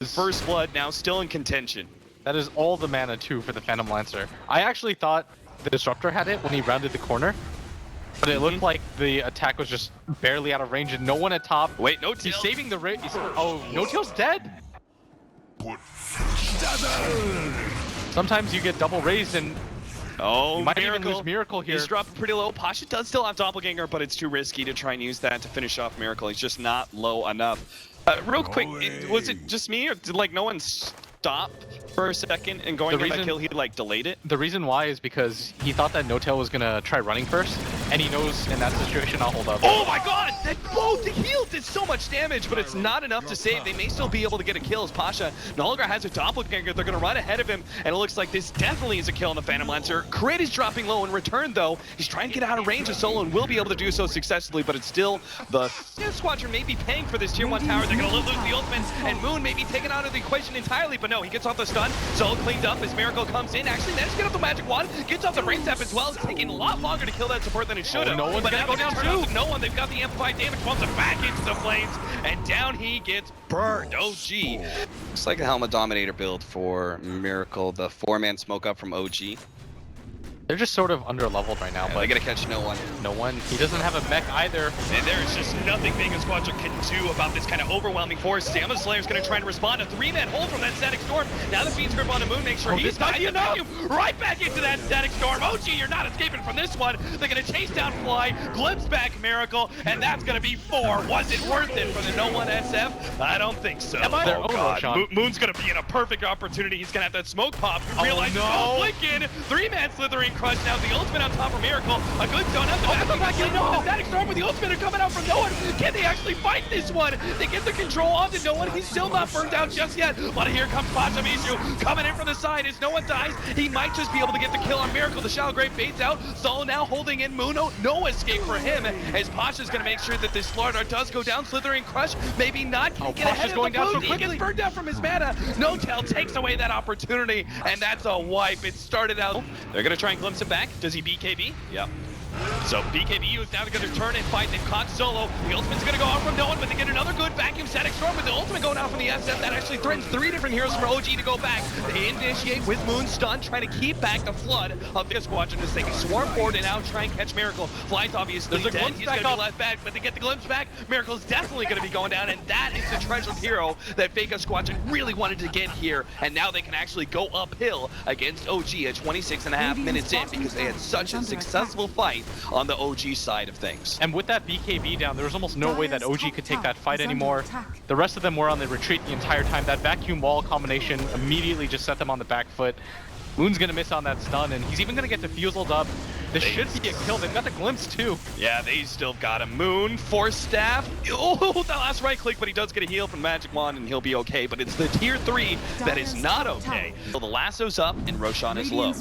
First Blood now still in contention. That is all the mana too for the Phantom Lancer. I actually thought the Disruptor had it when he rounded the corner, but it looked like the attack was just barely out of range and no one at top. Wait, no He's saving the oh, No-Tail's dead? Sometimes you get double raised and oh, you might even lose Miracle here. He's dropped pretty low. Pasha does still have Doppelganger, but it's too risky to try and use that to finish off Miracle. He's just not low enough. Real quick, was it just me, or did like no one stop for a second and going for that kill? He like delayed it. The reason why is because he thought that No-Tail was gonna try running first, and he knows in that situation I'll hold up. Oh my god! That both the heal did so much damage, but it's not enough to save. They may still be able to get a kill as Pasha no longer has a Doppelganger. They're gonna run ahead of him, and it looks like this definitely is a kill on the Phantom Lancer. Crit is dropping low in return though. He's trying to get out of range of Solo and will be able to do so successfully, but it's still the Squadron may be paying for this tier 1 tower. They're gonna lose the ultimate, and Moon may be taken out of the equation entirely, but no, he gets off the stun. Solo cleaned up as Miracle comes in. Actually managed to get off the magic wand, gets off the brain tap as well. It's taking a lot longer to kill that support than it should have. No one's but gonna go down too. No one. They've got the amplified damage. Bumps it back into the flames, and down he gets burned. OG. Looks like a Helmet Dominator build for Miracle. The 4-man smoke up from OG. They're just sort of under-leveled right now, Yeah, but they gotta catch no one. No one. He doesn't have a mech either. And there's just nothing Vega Squadron can do about this kind of overwhelming force. Stamina Slayer's gonna try and respond. A 3-man hold from that Static Storm. Now the Fiend's Grip on the Moon makes sure he's not enough. Right back into that Static Storm. OG, you're not escaping from this one. They're gonna chase down Fly, glimpse back Miracle, and that's gonna be 4. Was it worth it for the No One SF? I don't think so. Oh god. Moon's gonna be in a perfect opportunity. He's gonna have that smoke pop. Realize no. Flicking. 3-man Slithering Crush. Now the ultimate on top of Miracle. A good donut. The Static Storm with the ultimate are coming out from no one. Can they actually fight this one? They get the control onto no one. He's still not burned out just yet. But here comes Pasha coming in from the side. As no one dies, he might just be able to get the kill on Miracle. The Shallow Grave fades out. Solo now holding in Muno. No escape for him. As Pasha's going to make sure that this Slaughter does go down. Slithering Crush, maybe not. Can he get ahead of the boot? He gets burned out from his mana. No-Tail takes away that opportunity, and that's a wipe. It started out. They're going to try and glimpse it back. Does he BKB? Yep. So BKB is now going to turn and fight. They've caught Solo. The ultimate's going to go out from no one, but they get another good vacuum Static Storm with the ultimate going out from the SF. That actually threatens 3 different heroes for OG to go back. They initiate with Moon stun, trying to keep back the flood of this Squadron as they can swarm forward and now try and catch Miracle. Fly's obviously dead. He's going to be left back, but they get the glimpse back. Miracle's definitely going to be going down, and that is the treasured hero that Vega Squadron really wanted to get here. And now they can actually go uphill against OG at 26.5 minutes in because they had such a successful fight on the OG side of things. And with that BKB down, there was almost no way that OG could take that fight anymore. The rest of them were on the retreat the entire time. That vacuum wall combination immediately just set them on the back foot. Moon's gonna miss on that stun, and he's even gonna get defused up. This should be a kill. They've got the glimpse too. Yeah, they still got a Moon, Force Staff. Oh, that last right click, but he does get a heal from Magic Wand, and he'll be okay. But it's the tier 3 that is not okay. So the lasso's up, and Roshan is low.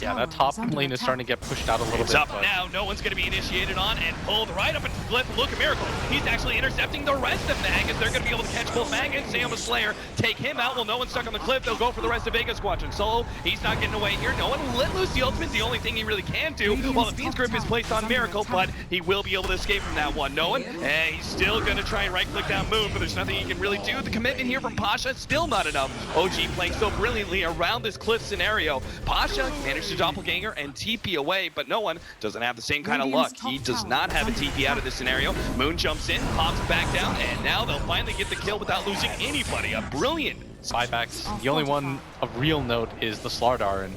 Yeah, that top lane is starting to get pushed out a little bit. It's up now. No one's going to be initiated on and pulled right up into the Glyph. Look at Miracle. He's actually intercepting the rest of Mag, as they're going to be able to catch both Mag and Sam the Slayer. Take him out. Well, no one's stuck on the cliff. They'll go for the rest of Vega Squadron. Solo, he's not getting away here. No one let loose the ultimate. The only thing he really can do while the Fiend's Grip is placed on Miracle, but he will be able to escape from that one. No one, and he's still going to try and right-click down Moon, but there's nothing he can really do. The commitment here from Pasha, still not enough. OG playing so brilliantly around this cliff scenario. Pasha managed to Doppelganger and TP away, but no one doesn't have the same kind of luck. He does not have a TP out of this scenario. Moon jumps in, pops back down, and now they'll finally get the kill without losing anybody. A brilliant buybacks. The only one of real note is the Slardar, and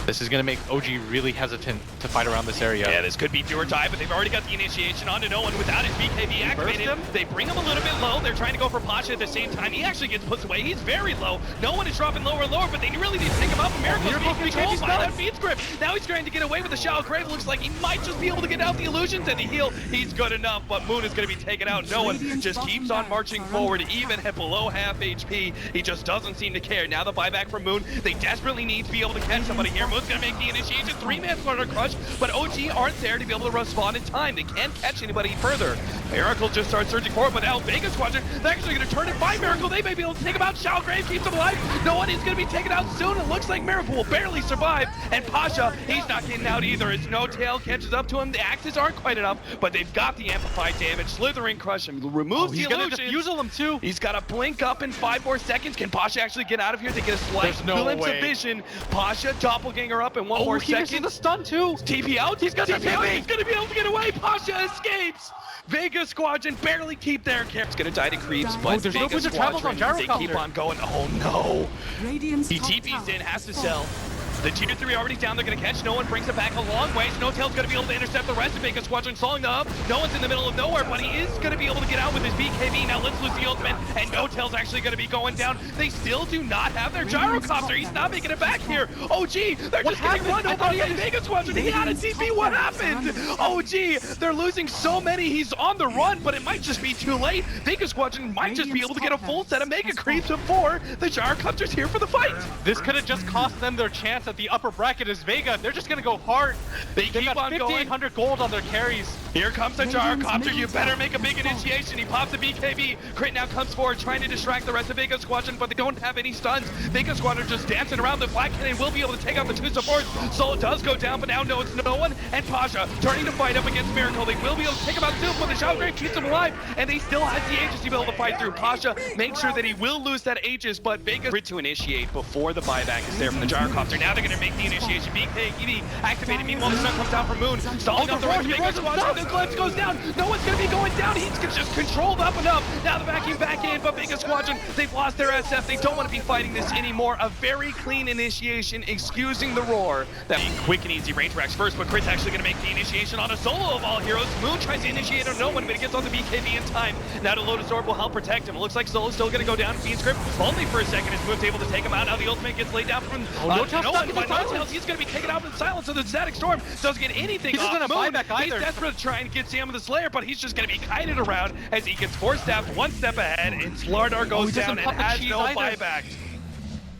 this is going to make OG really hesitant to fight around this area. Yeah, this could be do or die, but they've already got the initiation onto no one without his BKB activated. They bring him a little bit low. They're trying to go for Pasha at the same time. He actually gets pushed away. He's very low. No one is dropping lower and lower, but they really need to take him out. Miracle's being controlled by that Fiend's Grip. Now he's trying to get away with the Shallow Grave. Looks like he might just be able to get out the illusions and the heal. He's good enough, but Moon is going to be taken out. No one just keeps on marching forward, even at below half HP. He just doesn't seem to care. Now the buyback from Moon. They desperately need to be able to catch somebody here. Moon's going to make the initiation. 3-man Slaughter Crush, but OG aren't there to be able to respond in time. They can't catch anybody further. Miracle just starts their surging forward, but now Vega Squadron, they're actually going to turn it by Miracle. They may be able to take him out. Shalgrave keeps him alive. No one is going to be taken out soon. It looks like Miracle will barely survive. And Pasha, he's not getting out either. As No Tail catches up to him. The axes aren't quite enough, but they've got the amplified damage. Slithering Crush and removes the illusion. He's gonna defusal him too. He's got to blink up in 5 more seconds. Can Pasha actually get out of here? They get a slight glimpse of vision. Pasha, doppelganger up in 1 more second. He's the stun too. TP out. He's got TP out. He's going to be able to get away. Pasha escapes. Vega Squadron barely keep their care. It's gonna die to creeps, but there's no Vega boost of travels on Squadron, they gyrocopter. keep on going. Oh no! Radiant's He top TP's tower in, has to has sell. fallen. The 2-3 already down, they're gonna catch. No one brings it back a long way. Snowtail's gonna be able to intercept the rest of Vega Squadron, slowing them up. No one's in the middle of nowhere, but he is gonna be able to get out with his BKB. Now let's lose the ultimate, and Snowtail's actually gonna be going down. They still do not have their gyrocopter. He's not making it back here. OG, they're just getting run over by Vega Squadron. He had a TP. What happened? OG, they're losing so many. He's on the run, but it might just be too late. Vega Squadron might just be able to get a full set of Mega Creeps before the gyrocopter's here for the fight. This could have just cost them their chance at the upper bracket as Vega. They're just gonna go hard. They've keep got on going. 5,800 gold on their carries. Here comes the gyrocopter. You better make a big initiation. He pops the BKB. Crit now comes forward, trying to distract the rest of Vega Squadron, but they don't have any stuns. Vega Squadron just dancing around. The Black Cannon will be able to take out the 2 supports. Solo does go down, but now no, it's no one. And Pasha turning to fight up against Miracle. They will be able to take him out soon, but the Shalgrave keeps him alive, and they still have the Aegis to be able to fight through. Pasha makes sure that he will lose that Aegis, but Vega's to initiate before the buyback is there from the gyrocopter. Now they're going to make the initiation. BKB activated. Meanwhile, the sun comes down from Moon, stalling up the rest of Vega Squadron. The glimpse goes down. No one's going to be going down. He's just controlled up and up. Now the vacuum back in, but Vega Squadron, they've lost their SF. They don't want to be fighting this anymore. A very clean initiation, excusing the roar. That quick and easy range racks first, but Crit's actually going to make the initiation on a solo of all heroes. Moon tries to initiate on no one, but he gets on the BKB in time. Now the Lotus Orb will help protect him. It looks like Solo's still going to go down. Fiend Script only for a second. His move's able to take him out. Now the ultimate gets laid down from no one, but No Tails, he's going to be taken out in silence of the Static Storm. Doesn't get anything He's off. not going to buy back either. He's desperate to try and get Sam of the Slayer, but he's just going to be kited around as he gets 4-staffed 1 step ahead, and Slardar goes down and has no buyback.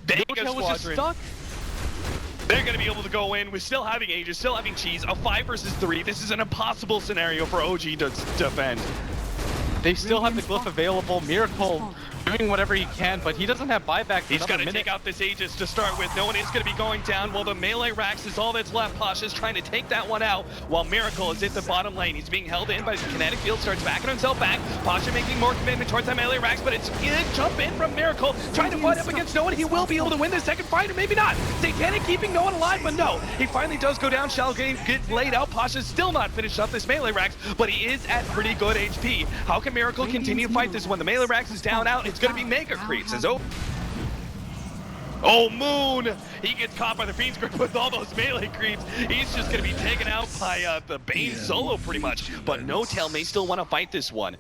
Vega Squadron, they're going to be able to go in with still having Aegis, still having Cheese, a 5 versus 3. This is an impossible scenario for OG to defend. They still have the glyph available. Miracle doing whatever he can, but he doesn't have buyback. He's got to take out this Aegis to start with. No one is going to be going down. Well, the melee racks is all that's left. Pasha's trying to take that one out, while Miracle is at the bottom lane. He's being held in by the kinetic field, starts backing himself back. Pasha making more commitment towards that melee racks, but it's a jump in from Miracle, trying to fight up against no one. He will be able to win this second fight, or maybe not. Satanic keeping no one alive, but no. He finally does go down. Shalgrave gets laid out. Pasha's still not finished up this melee racks, but he is at pretty good HP. How can Miracle continue to fight this one? The melee racks is down out. It's going to be Mega Creeps. Oh, Moon! He gets caught by the Fiend's Grip with all those melee creeps. He's just going to be taken out by the Bane solo, pretty much. But No Tail may still want to fight this one.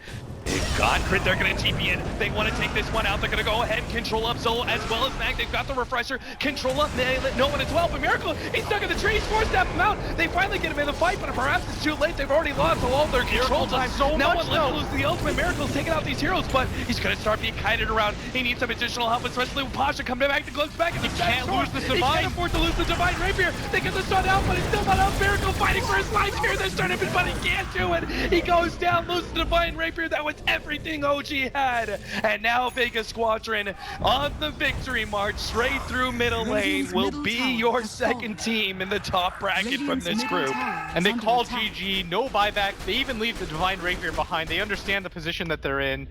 God, Crit, they're going to TP in. They want to take this one out. They're going to go ahead and control up Solo as well as Mag. They've got the Refresher. Control up no one as well. But Miracle, he's stuck in the trees. 4-step him out. They finally get him in the fight, but perhaps it's too late. They've already lost all their control time. Now one left to lose the ultimate. Miracle's taking out these heroes, but he's going to start being kited around. He needs some additional help, especially with Pasha coming back to glimpse back. And he can't lose the Divine. He can't afford to lose the Divine Rapier. They get the stun out, but it's still not out. Miracle fighting for his life here this tournament, but he can't do it. He goes down, loses the Divine Rapier. That was everything OG had. And now Vega Squadron on the victory march straight through middle lane will be your second team in the top bracket from this group. And they call GG, no buyback. They even leave the Divine Rapier behind. They understand the position that they're in.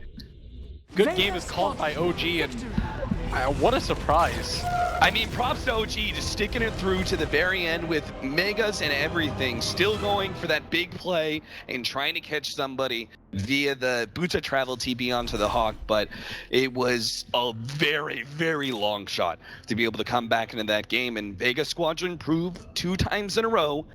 Good game is called by OG, and what a surprise. I mean, props to OG, just sticking it through to the very end with megas and everything, still going for that big play and trying to catch somebody via the Boots of Travel TP onto the Hawk, but it was a very, very long shot to be able to come back into that game, and Vega Squadron proved 2 times in a row